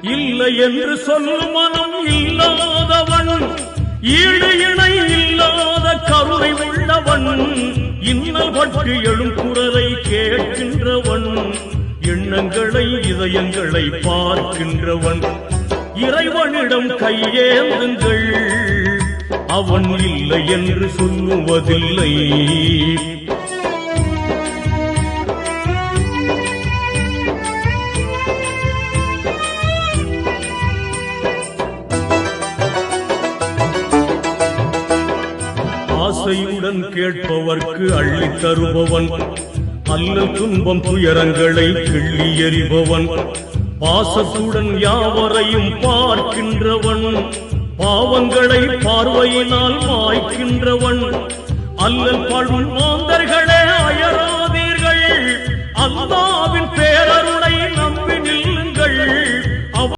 இல்லை என்று சொல்லும் மனம் இல்லாதவன், ஈடு இணை இல்லாத கருணை உள்ளவன், இன்னல் பட்டு எழும் குரலை கேட்கின்றவன், எண்ணங்களை இதயங்களை பார்க்கின்றவன், இறைவனிடம் கையேந்துங்கள், அவன் இல்லை என்று சொல்லுவதில்லை. ஆசையுடன் கேட்பவர்க்கு அள்ளி தருபவன், அல்லல் துன்பம் துயரங்களை கிள்ளி எறிபவன், பாசத்துடன் யாவரையும் பார்க்கின்றவன், பாவங்களை பார்வையினால் மாய்க்கின்றவன், அல்லல் பழும் மாந்தர்களே அயராதீர்கள், அல்லாஹ்